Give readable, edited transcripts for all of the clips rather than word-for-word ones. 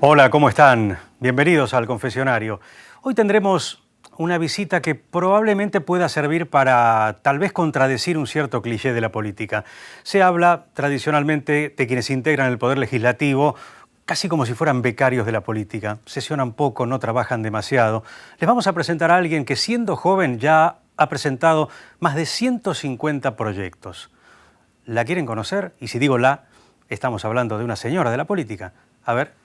Hola, ¿cómo están? Bienvenidos al confesionario. Hoy tendremos una visita que probablemente pueda servir para tal vez contradecir un cierto cliché de la política. Se habla tradicionalmente de quienes integran el poder legislativo casi como si fueran becarios de la política. Sesionan poco, no trabajan demasiado. Les vamos a presentar a alguien que siendo joven ya ha presentado más de 150 proyectos. ¿La quieren conocer? Y si digo la, estamos hablando de una señora de la política. A ver.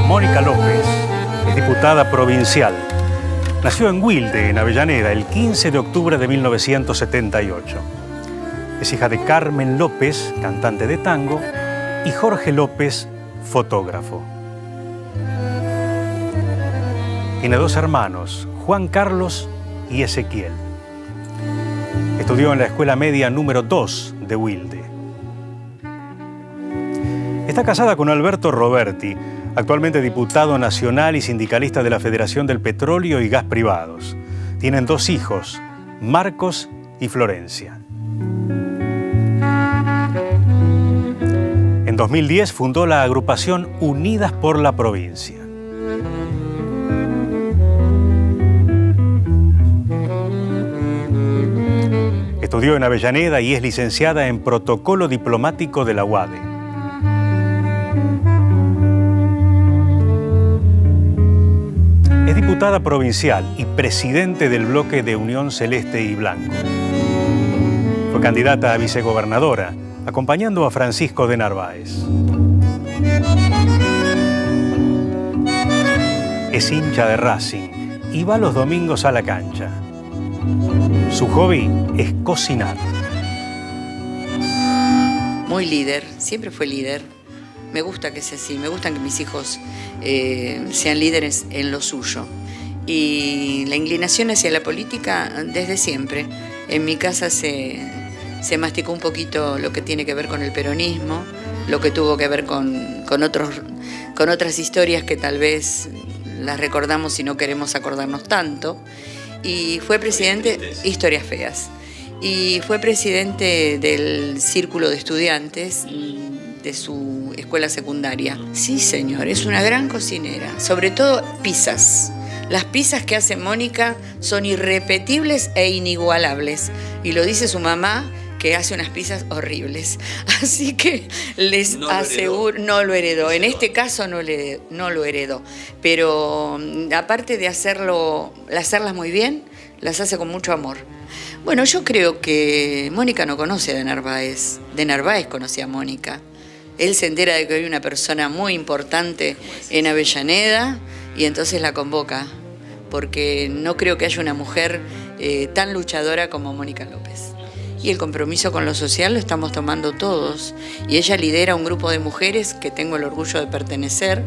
Mónica López es diputada provincial. Nació en Wilde, en Avellaneda, el 15 de octubre de 1978. Es hija de Carmen López, cantante de tango, y Jorge López, fotógrafo. Tiene dos hermanos, Juan Carlos y Ezequiel. Estudió en la Escuela Media número 2 de Wilde. Está casada con Alberto Roberti, actualmente diputado nacional y sindicalista de la Federación del Petróleo y Gas Privados. Tienen dos hijos, Marcos y Florencia. En 2010 fundó la agrupación Unidas por la Provincia. Estudió en Avellaneda y es licenciada en Protocolo Diplomático de la UADE. Es diputada provincial y presidente del bloque de Unión Celeste y Blanco. Fue candidata a vicegobernadora, acompañando a Francisco de Narváez. Es hincha de Racing y va los domingos a la cancha. Su hobby es cocinar. Muy líder, siempre fue líder. Me gusta que sea así, me gustan que mis hijos sean líderes en lo suyo. Y la inclinación hacia la política desde siempre. En mi casa se masticó un poquito lo que tiene que ver con el peronismo, lo que tuvo que ver con otras historias que tal vez las recordamos y no queremos acordarnos tanto. Y fue presidente, historias feas, y fue presidente del círculo de estudiantes de su escuela secundaria. Sí, señor, es una gran cocinera, sobre todo pizzas. Las pizzas que hace Mónica son irrepetibles e inigualables, y lo dice su mamá, que hace unas pizzas horribles. Así que les aseguro, no lo heredó. En este caso no lo heredó. Pero aparte de hacerlas muy bien, las hace con mucho amor. Bueno, yo creo que Mónica no conoce a De Narváez. De Narváez conocía a Mónica. Él se entera de que hay una persona muy importante en Avellaneda y entonces la convoca, porque no creo que haya una mujer tan luchadora como Mónica López. Y el compromiso con lo social lo estamos tomando todos. Y ella lidera un grupo de mujeres que tengo el orgullo de pertenecer.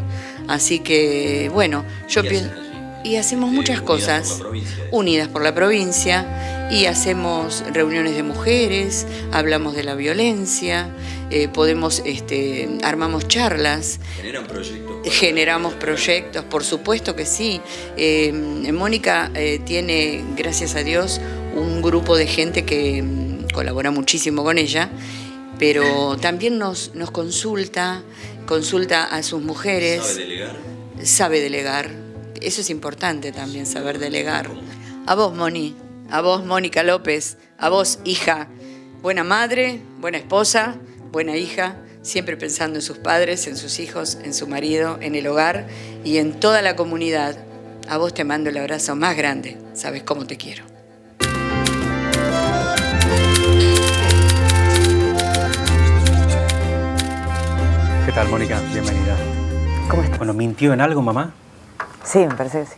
Así que, bueno, yo pienso... Y hacemos muchas cosas, unidas por la provincia, y hacemos reuniones de mujeres, hablamos de la violencia, armamos charlas. Generamos proyectos, por supuesto que sí. Mónica tiene, gracias a Dios, un grupo de gente que colabora muchísimo con ella, pero también nos consulta a sus mujeres. ¿Sabe delegar? Sabe delegar. Eso es importante también, saber delegar. A vos, Moni, a vos, Mónica López, a vos, hija, buena madre, buena esposa, buena hija, siempre pensando en sus padres, en sus hijos, en su marido, en el hogar y en toda la comunidad. A vos te mando el abrazo más grande, sabes cómo te quiero. ¿Qué tal, Mónica? Bienvenida. ¿Cómo estás? Bueno, ¿mintió en algo, mamá? Sí, me parece que sí.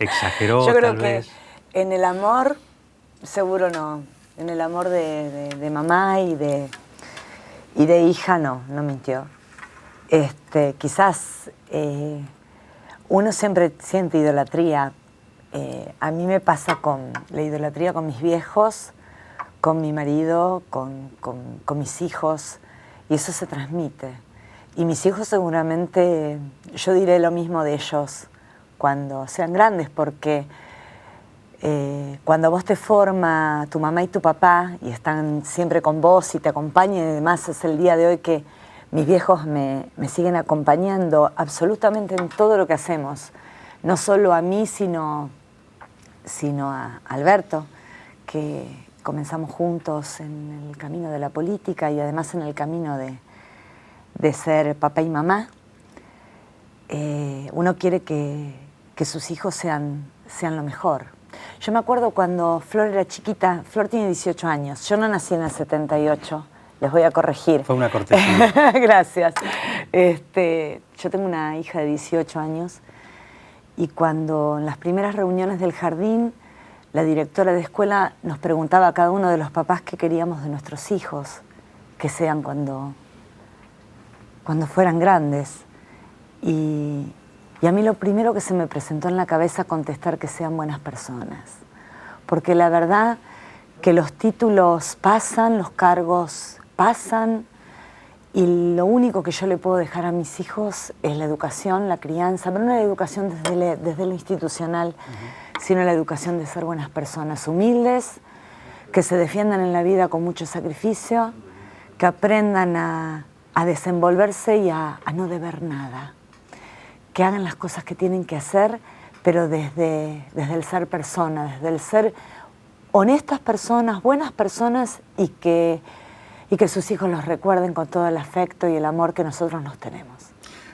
Exageró, Yo creo tal vez. que en el amor, seguro no. En el amor de mamá y de hija, no mintió. Quizás uno siempre siente idolatría. A mí me pasa con la idolatría con mis viejos, con mi marido, con mis hijos. y eso se transmite. Y mis hijos seguramente, yo diré lo mismo de ellos cuando sean grandes, porque cuando vos te forma tu mamá y tu papá y están siempre con vos y te acompañan y demás, es el día de hoy que mis viejos me siguen acompañando absolutamente en todo lo que hacemos, no solo a mí, sino a Alberto, que comenzamos juntos en el camino de la política y además en el camino de ser papá y mamá. Uno quiere que sus hijos sean lo mejor. Yo me acuerdo cuando Flor era chiquita, Flor tiene 18 años, yo no nací en el 78, les voy a corregir. Fue una cortesía. Gracias. Yo tengo una hija de 18 años y cuando en las primeras reuniones del jardín, la directora de escuela nos preguntaba a cada uno de los papás qué queríamos de nuestros hijos, que sean cuando fueran grandes. Y a mí lo primero que se me presentó en la cabeza contestar que sean buenas personas. Porque la verdad que los títulos pasan, los cargos pasan, y lo único que yo le puedo dejar a mis hijos es la educación, la crianza, pero no la educación desde lo institucional, sino la educación de ser buenas personas, humildes, que se defiendan en la vida con mucho sacrificio, que aprendan a desenvolverse y a no deber nada, que hagan las cosas que tienen que hacer, pero desde el ser persona, desde el ser honestas personas, buenas personas y que sus hijos los recuerden con todo el afecto y el amor que nosotros nos tenemos.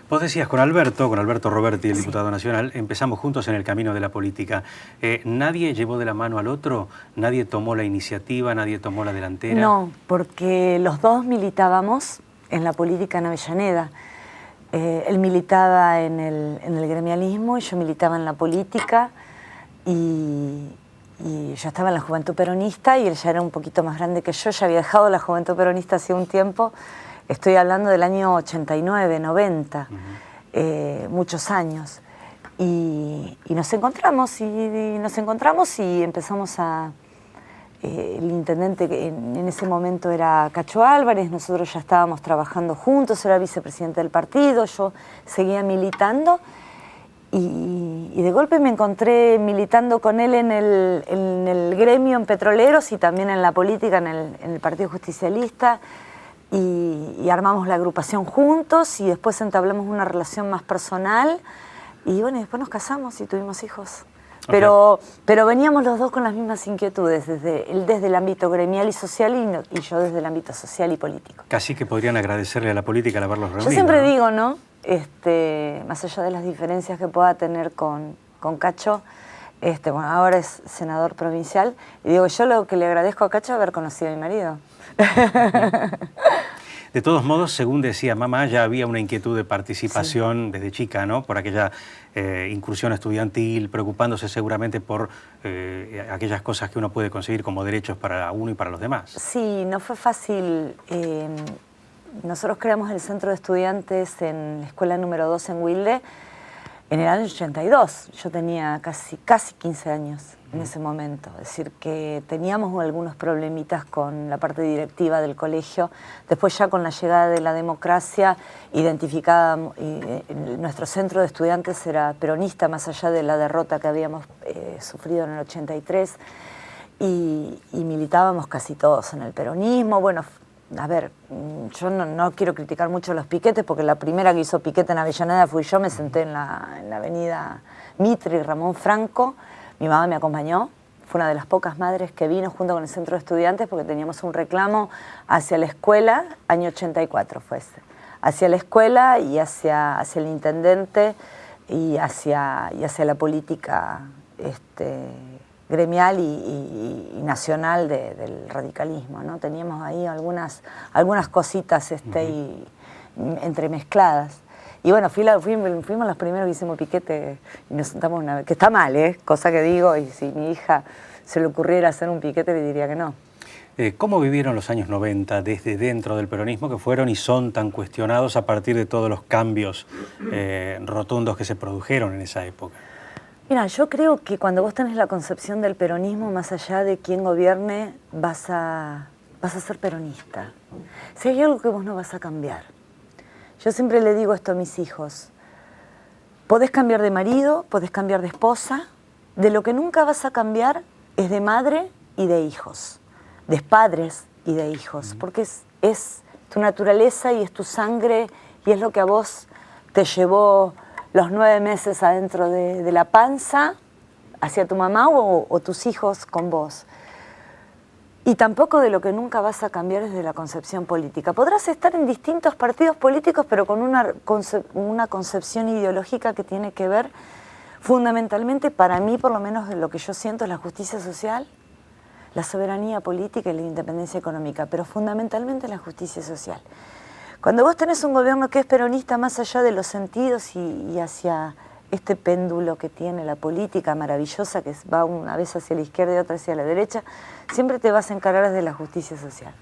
Vos decías con Alberto Roberti, el diputado nacional, empezamos juntos en el camino de la política. ¿Nadie llevó de la mano al otro? ¿Nadie tomó la iniciativa? ¿Nadie tomó la delantera? No, porque los dos militábamos en la política en Avellaneda. Él militaba en el gremialismo y yo militaba en la política y yo estaba en la Juventud Peronista y él ya era un poquito más grande que yo, ya había dejado la Juventud Peronista hace un tiempo, estoy hablando del año 89, 90, muchos años. Y nos encontramos y empezamos a... el intendente que en ese momento era Cacho Álvarez, nosotros ya estábamos trabajando juntos, era vicepresidente del partido, yo seguía militando y de golpe me encontré militando con él en el gremio en Petroleros y también en la política en el Partido Justicialista y armamos la agrupación juntos y después entablamos una relación más personal y bueno, y después nos casamos y tuvimos hijos. Pero veníamos los dos con las mismas inquietudes, él desde el ámbito gremial y social y yo desde el ámbito social y político. Casi que podrían agradecerle a la política el haberlos reunido. Yo siempre ¿no? digo, ¿no? Más allá de las diferencias que pueda tener con Cacho, bueno, ahora es senador provincial, y digo, yo lo que le agradezco a Cacho es haber conocido a mi marido. De todos modos, según decía mamá, ya había una inquietud de participación desde chica, ¿no? Por aquella incursión estudiantil, preocupándose seguramente por aquellas cosas que uno puede conseguir como derechos para uno y para los demás. Sí, no fue fácil. Nosotros creamos el centro de estudiantes en la escuela número 2 en Wilde en el año 82. Yo tenía casi 15 años en ese momento. Es decir, que teníamos algunos problemitas con la parte directiva del colegio. Después ya con la llegada de la democracia, nuestro centro de estudiantes era peronista, más allá de la derrota que habíamos sufrido en el 83. Y militábamos casi todos en el peronismo. Bueno, a ver, yo no quiero criticar mucho los piquetes, porque la primera que hizo piquete en Avellaneda fui yo, me senté en la avenida Mitre y Ramón Franco, mi mamá me acompañó, fue una de las pocas madres que vino junto con el centro de estudiantes porque teníamos un reclamo hacia la escuela, año 84 fue ese, hacia la escuela y hacia el intendente y hacia la política gremial y nacional del radicalismo, ¿no? Teníamos ahí algunas cositas entremezcladas. Y bueno, fuimos los primeros que hicimos piquete y nos sentamos una vez, que está mal, cosa que digo, y si mi hija se le ocurriera hacer un piquete le diría que no. ¿Cómo vivieron los años 90 desde dentro del peronismo que fueron y son tan cuestionados a partir de todos los cambios rotundos que se produjeron en esa época? Mira, yo creo que cuando vos tenés la concepción del peronismo, más allá de quién gobierne, vas a vas a ser peronista. Si hay algo que vos no vas a cambiar. Yo siempre le digo esto a mis hijos. Podés cambiar de marido, podés cambiar de esposa. De lo que nunca vas a cambiar es de madre y de hijos. De padres y de hijos. Porque es tu naturaleza y es tu sangre y es lo que a vos te llevó los 9 meses adentro de la panza hacia tu mamá o tus hijos con vos. Y tampoco de lo que nunca vas a cambiar es de la concepción política. Podrás estar en distintos partidos políticos, pero con una concepción ideológica que tiene que ver fundamentalmente, para mí por lo menos de lo que yo siento, es la justicia social, la soberanía política y la independencia económica, pero fundamentalmente la justicia social. Cuando vos tenés un gobierno que es peronista más allá de los sentidos y hacia este péndulo que tiene la política maravillosa, que va una vez hacia la izquierda y otra hacia la derecha, siempre te vas a encarar desde la justicia social.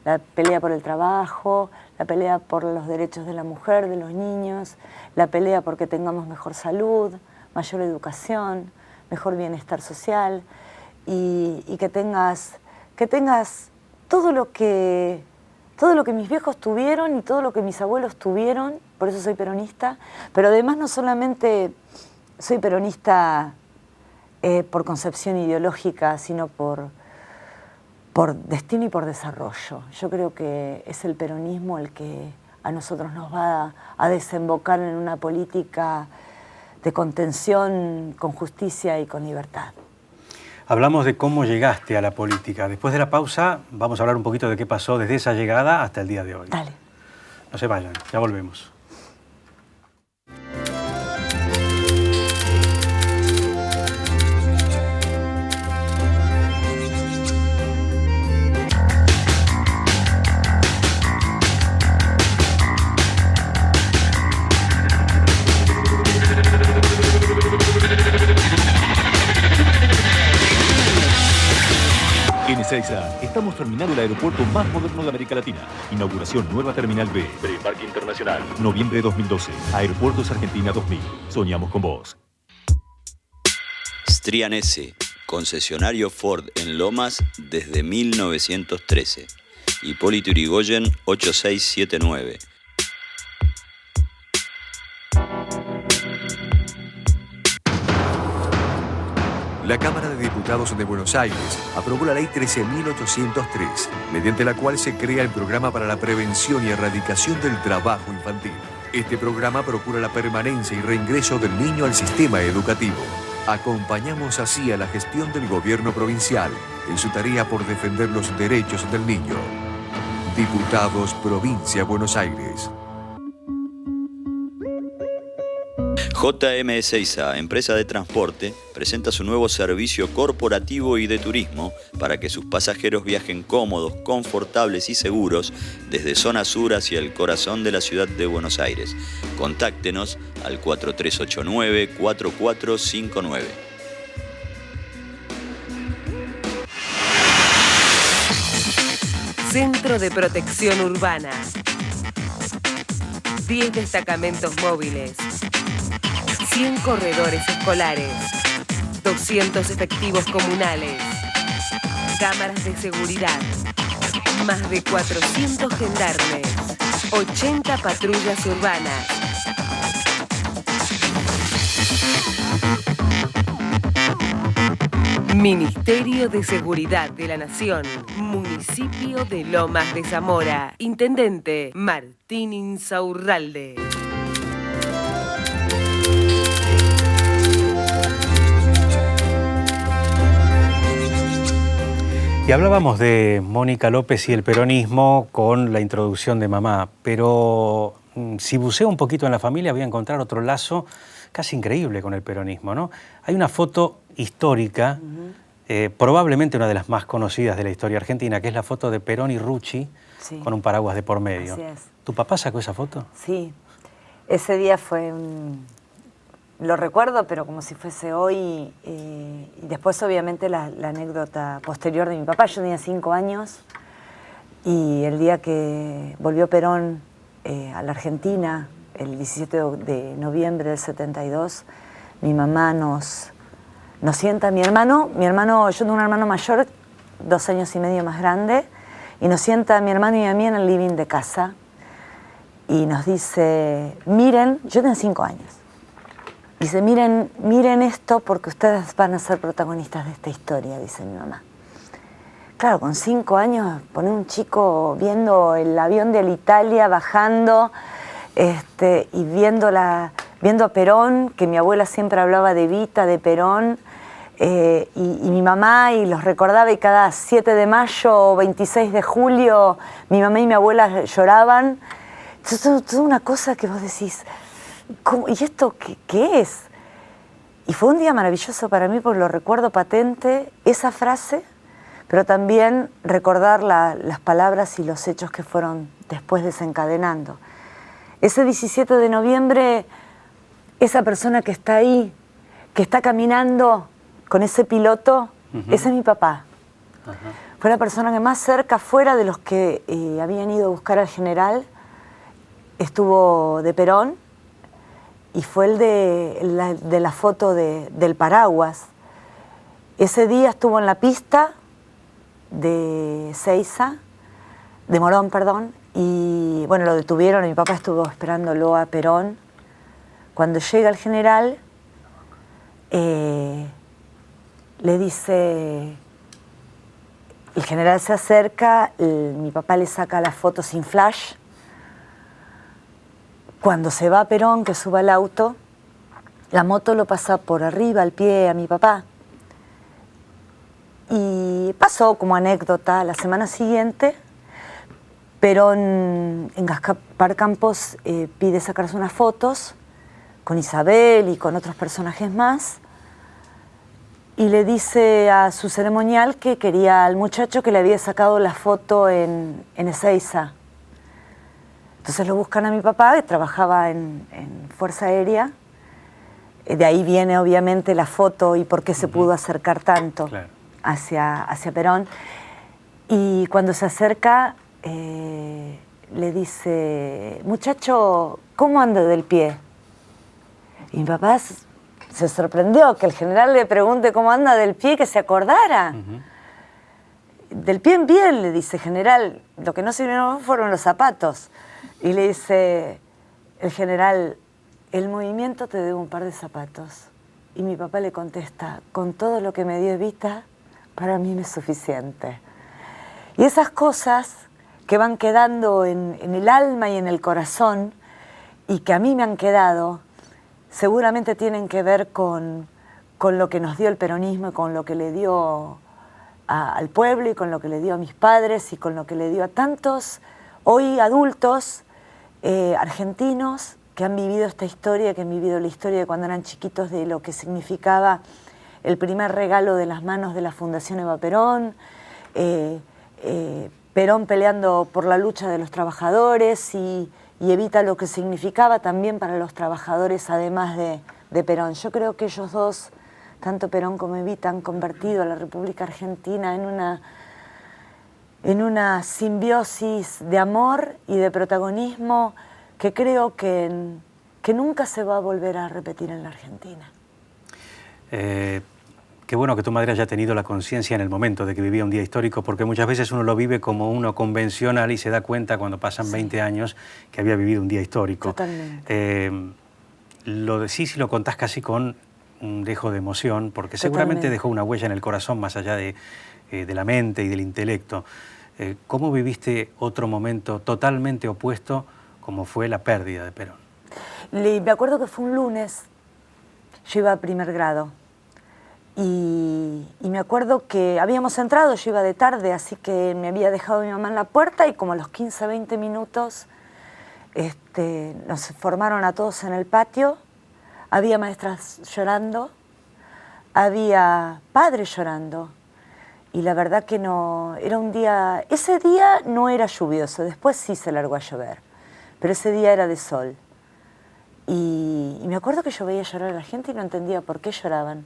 La pelea por el trabajo, la pelea por los derechos de la mujer, de los niños, la pelea porque tengamos mejor salud, mayor educación, mejor bienestar social y que tengas todo lo que mis viejos tuvieron y todo lo que mis abuelos tuvieron. Por eso soy peronista, pero además no solamente soy peronista por concepción ideológica, sino por destino y por desarrollo. Yo creo que es el peronismo el que a nosotros nos va a desembocar en una política de contención con justicia y con libertad. Hablamos de cómo llegaste a la política. Después de la pausa vamos a hablar un poquito de qué pasó desde esa llegada hasta el día de hoy. Dale. No se vayan, ya volvemos. En Ezeiza estamos terminando el aeropuerto más moderno de América Latina. Inauguración nueva Terminal B. Preembarque Internacional. Noviembre de 2012. Aeropuertos Argentina 2000. Soñamos con vos. Strianese, concesionario Ford en Lomas desde 1913. Hipólito Yrigoyen 8679. La Cámara de Diputados de Buenos Aires aprobó la Ley 13.803, mediante la cual se crea el Programa para la Prevención y Erradicación del Trabajo Infantil. Este programa procura la permanencia y reingreso del niño al sistema educativo. Acompañamos así a la gestión del gobierno provincial en su tarea por defender los derechos del niño. Diputados, Provincia Buenos Aires. JM Ezeiza, empresa de transporte, presenta su nuevo servicio corporativo y de turismo para que sus pasajeros viajen cómodos, confortables y seguros desde zona sur hacia el corazón de la ciudad de Buenos Aires. Contáctenos al 4389-4459. Centro de Protección Urbana. 10 destacamentos móviles. 100 corredores escolares, 200 efectivos comunales, cámaras de seguridad, más de 400 gendarmes, 80 patrullas urbanas. Ministerio de Seguridad de la Nación, Municipio de Lomas de Zamora, Intendente Martín Insaurralde. Y hablábamos de Mónica López y el peronismo con la introducción de mamá, pero si buceo un poquito en la familia voy a encontrar otro lazo casi increíble con el peronismo, ¿no? Hay una foto histórica, probablemente una de las más conocidas de la historia argentina, que es la foto de Perón y Rucci, sí, con un paraguas de por medio. Así es. ¿Tu papá sacó esa foto? Sí, ese día fue lo recuerdo, pero como si fuese hoy, y después obviamente la anécdota posterior de mi papá. Yo tenía 5 años y el día que volvió Perón a la Argentina, el 17 de noviembre del 72, mi mamá nos sienta, mi hermano, yo tengo un hermano mayor, 2 años y medio más grande, y nos sienta a mi hermano y a mí en el living de casa y nos dice, miren, yo tengo 5 años, dice, miren esto porque ustedes van a ser protagonistas de esta historia, dice mi mamá. Claro, con 5 años, poner un chico viendo el avión de Alitalia bajando y viendo a Perón, que mi abuela siempre hablaba de Evita, de Perón, y mi mamá, y los recordaba, y cada 7 de mayo o 26 de julio, mi mamá y mi abuela lloraban. Entonces, toda una cosa que vos decís, ¿cómo? ¿Y esto qué es? Y fue un día maravilloso para mí porque lo recuerdo patente, esa frase, pero también recordar las palabras y los hechos que fueron después desencadenando. Ese 17 de noviembre, esa persona que está ahí, que está caminando con ese piloto, ese es mi papá. Fue la persona que más cerca, fuera de los que habían ido a buscar al general, estuvo de Perón, y fue el de la foto del paraguas. Ese día estuvo en la pista de Seiza, de Morón, perdón, y bueno, lo detuvieron, y mi papá estuvo esperándolo a Perón. Cuando llega el general, le dice, el general se acerca, mi papá le saca la foto sin flash. Cuando se va Perón, que suba al auto, la moto lo pasa por arriba, al pie, a mi papá. Y pasó como anécdota, la semana siguiente, Perón en Gaspar Campos pide sacarse unas fotos con Isabel y con otros personajes más, y le dice a su ceremonial que quería al muchacho que le había sacado la foto en Ezeiza. Entonces lo buscan a mi papá, que trabajaba en Fuerza Aérea. De ahí viene obviamente la foto y por qué se pudo acercar tanto hacia Perón. Y cuando se acerca, le dice, muchacho, ¿cómo anda del pie? Y mi papá se sorprendió que el general le pregunte cómo anda del pie, que se acordara. Del pie en pie, le dice, general, lo que no sirvieron fueron los zapatos. Y le dice el general, el movimiento te debe un par de zapatos. Y mi papá le contesta, con todo lo que me dio Evita, para mí me es suficiente. Y esas cosas que van quedando en el alma y en el corazón, y que a mí me han quedado, seguramente tienen que ver con lo que nos dio el peronismo y con lo que le dio al pueblo y con lo que le dio a mis padres y con lo que le dio a tantos hoy adultos argentinos que han vivido esta historia, que han vivido la historia de cuando eran chiquitos, de lo que significaba el primer regalo de las manos de la Fundación Eva Perón, Perón peleando por la lucha de los trabajadores y Evita lo que significaba también para los trabajadores, además de Perón. Yo creo que ellos dos, tanto Perón como Evita, han convertido a la República Argentina en una simbiosis de amor y de protagonismo que creo que nunca se va a volver a repetir en la Argentina. Qué bueno que tu madre haya tenido la conciencia en el momento de que vivía un día histórico, porque muchas veces uno lo vive como uno convencional y se da cuenta cuando pasan 20 años que había vivido un día histórico. Totalmente. Lo decís y lo contás casi con un dejo de emoción, porque seguramente dejó una huella en el corazón más allá de la mente y del intelecto. ¿Cómo viviste otro momento totalmente opuesto como fue la pérdida de Perón? Me acuerdo que fue un lunes, yo iba a primer grado, y me acuerdo que habíamos entrado, yo iba de tarde, así que me había dejado mi mamá en la puerta, y como a los 15, 20 minutos nos formaron a todos en el patio, había maestras llorando, había padres llorando, y la verdad que no, era un día, ese día no era lluvioso, después sí se largó a llover, pero ese día era de sol. Y me acuerdo que yo veía llorar a la gente y no entendía por qué lloraban.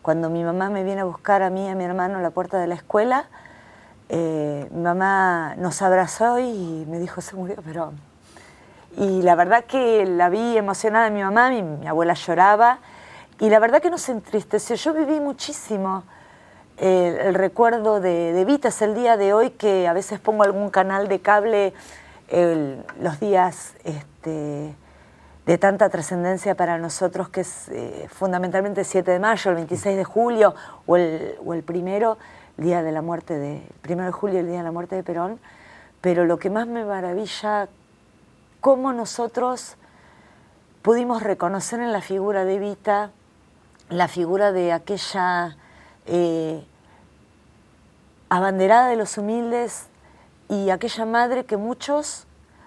Cuando mi mamá me viene a buscar a mí y a mi hermano a la puerta de la escuela, mi mamá nos abrazó y me dijo, se murió Perón. Y la verdad que la vi emocionada mi mamá, mi abuela lloraba, y la verdad que nos entristeció. Yo viví muchísimo el recuerdo de Evita es el día de hoy que a veces pongo algún canal de cable, los días de tanta trascendencia para nosotros, que es fundamentalmente el 7 de mayo, el 26 de julio o el primero, día de la muerte de, 1 de julio, el día de la muerte de Perón. Pero lo que más me maravilla, cómo nosotros pudimos reconocer en la figura de Evita la figura de aquella abanderada de los humildes y aquella madre que muchos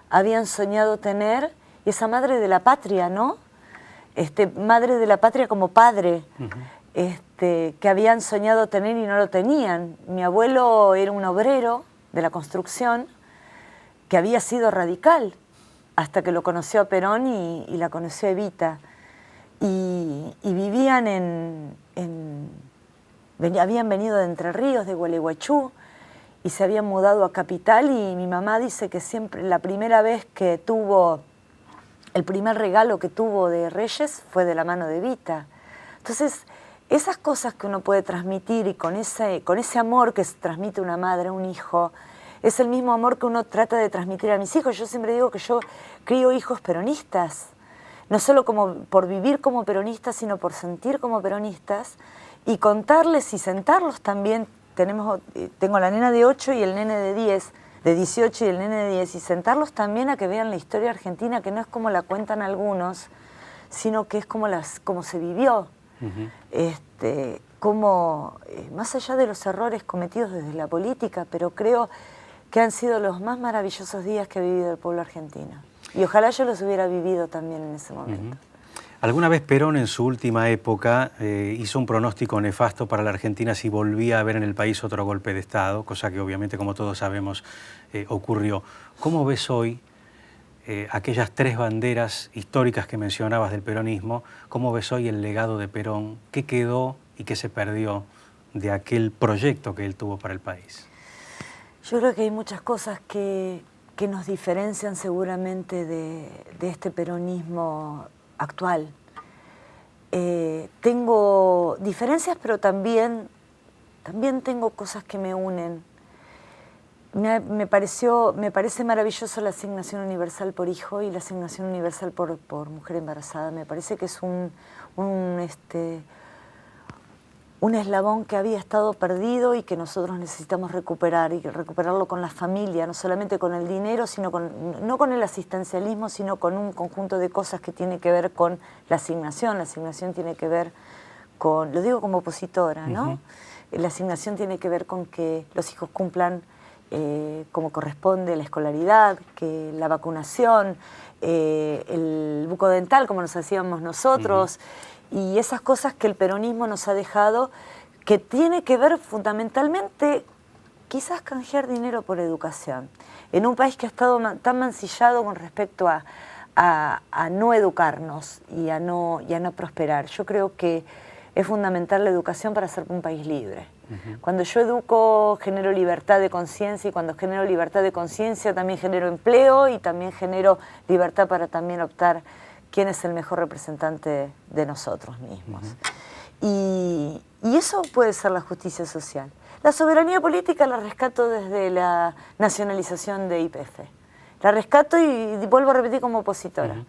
habían soñado tener, y esa madre de la patria, ¿no? Madre de la patria como padre, que habían soñado tener y no lo tenían. Mi abuelo era un obrero de la construcción que había sido radical hasta que lo conoció a Perón y la conoció a Evita. Y vivían habían venido de Entre Ríos, de Gualeguaychú, y se habían mudado a Capital, y mi mamá dice que siempre, la primera vez que tuvo, el primer regalo que tuvo de Reyes fue de la mano de Evita. Entonces, esas cosas que uno puede transmitir, y con ese amor que transmite una madre a un hijo, es el mismo amor que uno trata de transmitir a mis hijos. Yo siempre digo que yo crío hijos peronistas, no solo por vivir como peronistas, sino por sentir como peronistas, y contarles y sentarlos también. Tengo la nena de 8 y el nene de 18 y el nene de 10, y sentarlos también a que vean la historia argentina, que no es como la cuentan algunos, sino que es como se vivió. Más allá de los errores cometidos desde la política, pero creo que han sido los más maravillosos días que ha vivido el pueblo argentino. Y ojalá yo los hubiera vivido también en ese momento. Alguna vez Perón, en su última época, hizo un pronóstico nefasto para la Argentina si volvía a haber en el país otro golpe de Estado, cosa que obviamente, como todos sabemos, ocurrió. ¿Cómo ves hoy aquellas 3 banderas históricas que mencionabas del peronismo? ¿Cómo ves hoy el legado de Perón? ¿Qué quedó y qué se perdió de aquel proyecto que él tuvo para el país? Yo creo que hay muchas cosas que nos diferencian seguramente de este peronismo actual. Tengo diferencias, pero también tengo cosas que me unen. Me parece maravilloso la asignación universal por hijo y la asignación universal por mujer embarazada. Me parece que es un eslabón que había estado perdido y que nosotros necesitamos recuperar, y recuperarlo con la familia, no solamente con el dinero, sino no con el asistencialismo, sino con un conjunto de cosas que tiene que ver con la asignación. La asignación tiene que ver con, lo digo como opositora, ¿no? La asignación tiene que ver con que los hijos cumplan como corresponde la escolaridad, que la vacunación, el bucodental como nos hacíamos nosotros, y esas cosas que el peronismo nos ha dejado, que tiene que ver fundamentalmente, quizás canjear dinero por educación. En un país que ha estado tan mancillado con respecto a no educarnos y a no prosperar. Yo creo que es fundamental la educación para ser un país libre. Cuando yo educo, genero libertad de conciencia, y cuando genero libertad de conciencia también genero empleo, y también genero libertad para también optar quién es el mejor representante de nosotros mismos. Y eso puede ser la justicia social. La soberanía política la rescato desde la nacionalización de YPF. La rescato y vuelvo a repetir como opositora,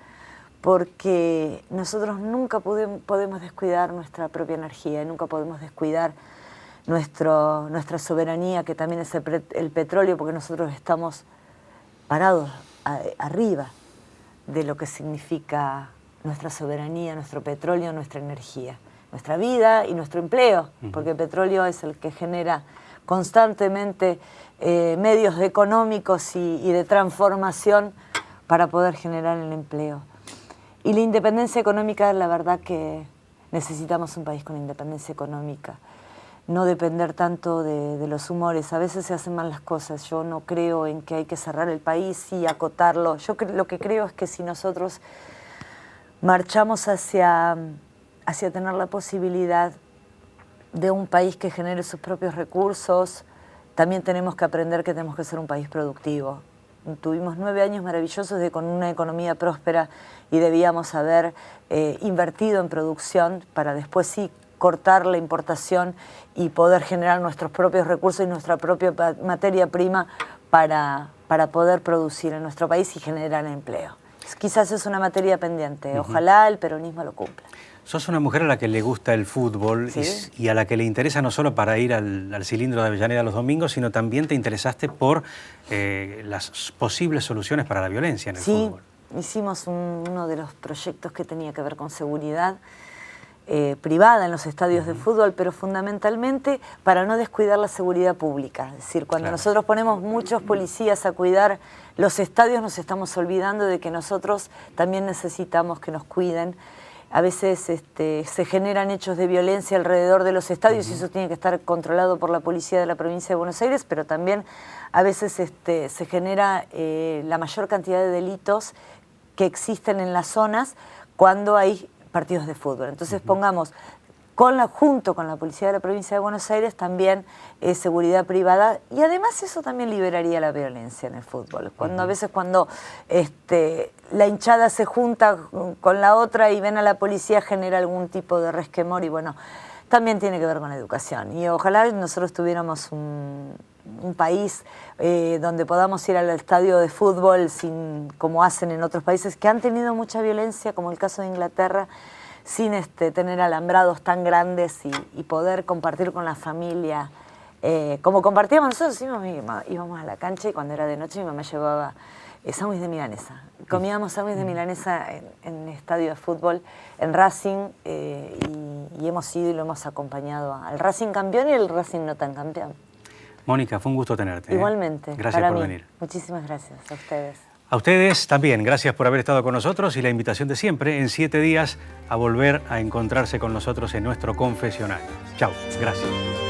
porque nosotros nunca podemos descuidar nuestra propia energía, nunca podemos descuidar nuestra soberanía, que también es el petróleo, porque nosotros estamos parados arriba de lo que significa nuestra soberanía, nuestro petróleo, nuestra energía, nuestra vida y nuestro empleo, porque el petróleo es el que genera constantemente medios económicos y de transformación para poder generar el empleo. Y la independencia económica, la verdad que necesitamos un país con independencia económica. No depender tanto de los humores. A veces se hacen mal las cosas. Yo no creo en que hay que cerrar el país y acotarlo. Yo lo que creo es que si nosotros marchamos hacia tener la posibilidad de un país que genere sus propios recursos, también tenemos que aprender que tenemos que ser un país productivo. Tuvimos 9 años maravillosos con una economía próspera, y debíamos haber invertido en producción para después sí cortar la importación y poder generar nuestros propios recursos y nuestra propia materia prima para poder producir en nuestro país y generar empleo. Quizás es una materia pendiente, ojalá el peronismo lo cumpla. Sos una mujer a la que le gusta el fútbol, ¿sí?, y a la que le interesa no solo para ir al Cilindro de Avellaneda los domingos, sino también te interesaste por las posibles soluciones para la violencia en el fútbol. Sí, hicimos uno de los proyectos que tenía que ver con seguridad privada en los estadios de fútbol, pero fundamentalmente para no descuidar la seguridad pública. Es decir, cuando nosotros ponemos muchos policías a cuidar los estadios, nos estamos olvidando de que nosotros también necesitamos que nos cuiden. A veces se generan hechos de violencia alrededor de los estadios y eso tiene que estar controlado por la policía de la provincia de Buenos Aires, pero también a veces se genera la mayor cantidad de delitos que existen en las zonas cuando hay partidos de fútbol. Entonces pongamos, junto con la policía de la provincia de Buenos Aires, también seguridad privada, y además eso también liberaría la violencia en el fútbol. A veces cuando la hinchada se junta con la otra y ven a la policía, genera algún tipo de resquemor, y bueno, también tiene que ver con la educación. Y ojalá nosotros tuviéramos un país donde podamos ir al estadio de fútbol como hacen en otros países que han tenido mucha violencia, como el caso de Inglaterra, sin tener alambrados tan grandes y poder compartir con la familia. Como compartíamos nosotros, íbamos a la cancha y cuando era de noche mi mamá llevaba sándwich de milanesa. Comíamos sándwich de milanesa en estadio de fútbol, en Racing, y hemos ido y lo hemos acompañado al Racing campeón y el Racing no tan campeón. Mónica, fue un gusto tenerte. Igualmente. Gracias por venir. Muchísimas gracias a ustedes. A ustedes también, gracias por haber estado con nosotros y la invitación de siempre, en 7 días, a volver a encontrarse con nosotros en nuestro confesionario. Chau, gracias.